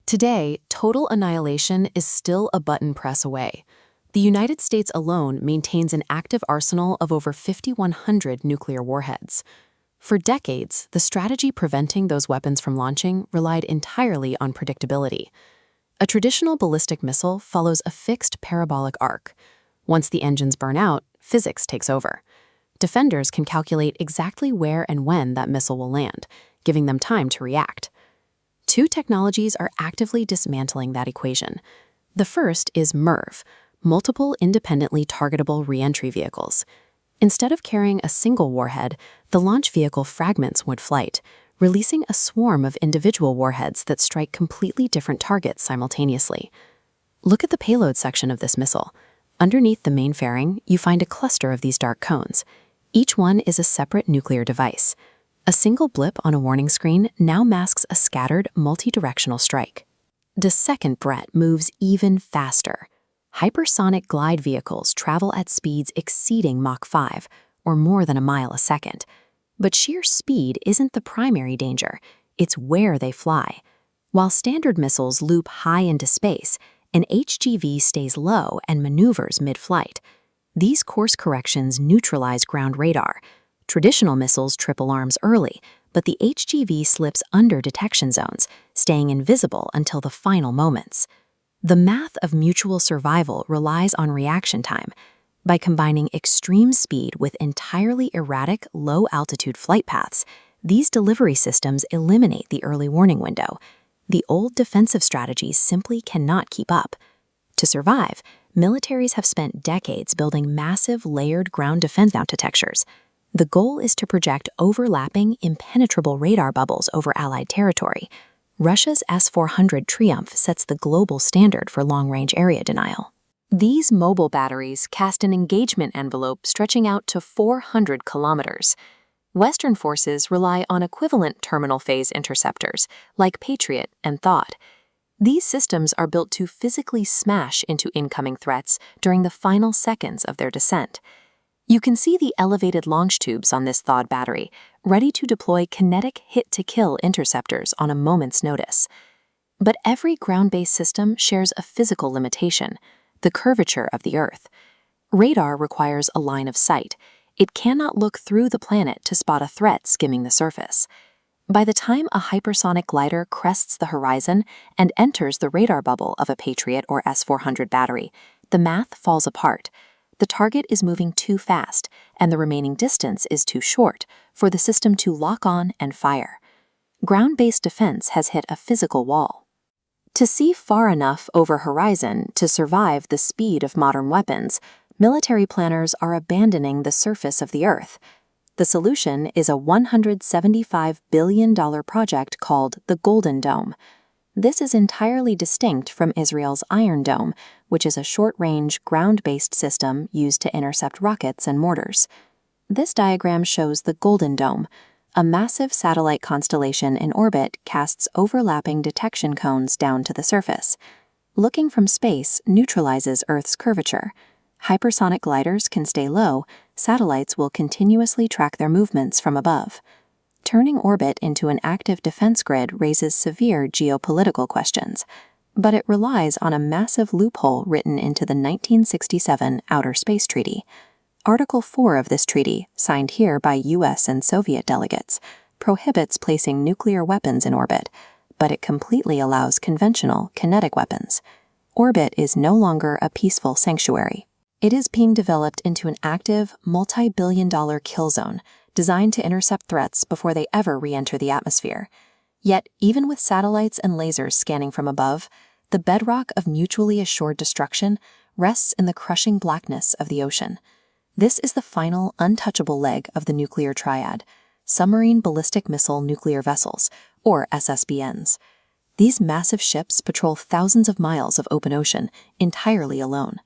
Today, total annihilation is still a button press away. The United States alone maintains an active arsenal of over 5,100 nuclear warheads. For decades, the strategy preventing those weapons from launching relied entirely on predictability. A traditional ballistic missile follows a fixed parabolic arc. Once the engines burn out, physics takes over. Defenders can calculate exactly where and when that missile will land, giving them time to react. Two technologies are actively dismantling that equation. The first is MIRV, Multiple Independently Targetable Reentry Vehicles. Instead of carrying a single warhead, the launch vehicle fragments mid-flight, releasing a swarm of individual warheads that strike completely different targets simultaneously. Look at the payload section of this missile. Underneath the main fairing, you find a cluster of these dark cones. Each one is a separate nuclear device. A single blip on a warning screen now masks a scattered, multi-directional strike. The second threat moves even faster. Hypersonic glide vehicles travel at speeds exceeding Mach 5, or more than a mile a second. But sheer speed isn't the primary danger, it's where they fly. While standard missiles loop high into space, an HGV stays low and maneuvers mid-flight. These course corrections neutralize ground radar. Traditional missiles trip alarms early, but the HGV slips under detection zones, staying invisible until the final moments. The math of mutual survival relies on reaction time. By combining extreme speed with entirely erratic, low-altitude flight paths, these delivery systems eliminate the early warning window. The old defensive strategies simply cannot keep up. To survive, militaries have spent decades building massive, layered ground defense architectures. The goal is to project overlapping, impenetrable radar bubbles over Allied territory. Russia's S-400 Triumph sets the global standard for long-range area denial. These mobile batteries cast an engagement envelope stretching out to 400 kilometers. Western forces rely on equivalent terminal phase interceptors, like Patriot and THAAD. These systems are built to physically smash into incoming threats during the final seconds of their descent. You can see the elevated launch tubes on this THAAD battery, ready to deploy kinetic hit-to-kill interceptors on a moment's notice. But every ground-based system shares a physical limitation: the curvature of the Earth. Radar requires a line of sight. It cannot look through the planet to spot a threat skimming the surface. By the time a hypersonic glider crests the horizon and enters the radar bubble of a Patriot or S-400 battery, the math falls apart. The target is moving too fast, and the remaining distance is too short for the system to lock on and fire. Ground-based defense has hit a physical wall. To see far enough over horizon to survive the speed of modern weapons, military planners are abandoning the surface of the Earth. The solution is a $175 billion project called the Golden Dome. This is entirely distinct from Israel's Iron Dome, which is a short-range, ground-based system used to intercept rockets and mortars. This diagram shows the Golden Dome. A massive satellite constellation in orbit casts overlapping detection cones down to the surface. Looking from space neutralizes Earth's curvature. Hypersonic gliders can stay low, satellites will continuously track their movements from above. Turning orbit into an active defense grid raises severe geopolitical questions, but it relies on a massive loophole written into the 1967 Outer Space Treaty. Article 4 of this treaty, signed here by US and Soviet delegates, prohibits placing nuclear weapons in orbit, but it completely allows conventional, kinetic weapons. Orbit is no longer a peaceful sanctuary. It is being developed into an active, multi-billion-dollar kill zone, designed to intercept threats before they ever re-enter the atmosphere. Yet, even with satellites and lasers scanning from above, the bedrock of mutually assured destruction rests in the crushing blackness of the ocean. This is the final, untouchable leg of the nuclear triad: submarine ballistic missile nuclear vessels, or SSBNs. These massive ships patrol thousands of miles of open ocean entirely alone.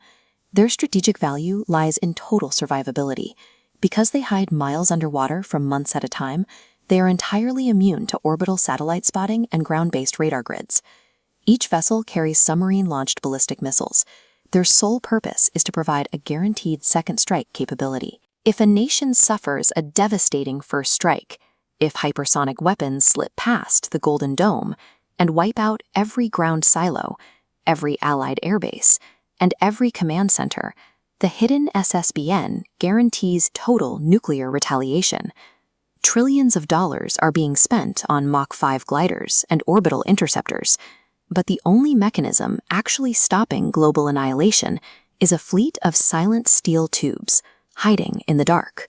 Their strategic value lies in total survivability. Because they hide miles underwater for months at a time, they are entirely immune to orbital satellite spotting and ground-based radar grids. Each vessel carries submarine-launched ballistic missiles. Their sole purpose is to provide a guaranteed second strike capability. If a nation suffers a devastating first strike, if hypersonic weapons slip past the Golden Dome, and wipe out every ground silo, every Allied airbase, and every command center, the hidden SSBN guarantees total nuclear retaliation. Trillions of dollars are being spent on Mach 5 gliders and orbital interceptors, but the only mechanism actually stopping global annihilation is a fleet of silent steel tubes hiding in the dark.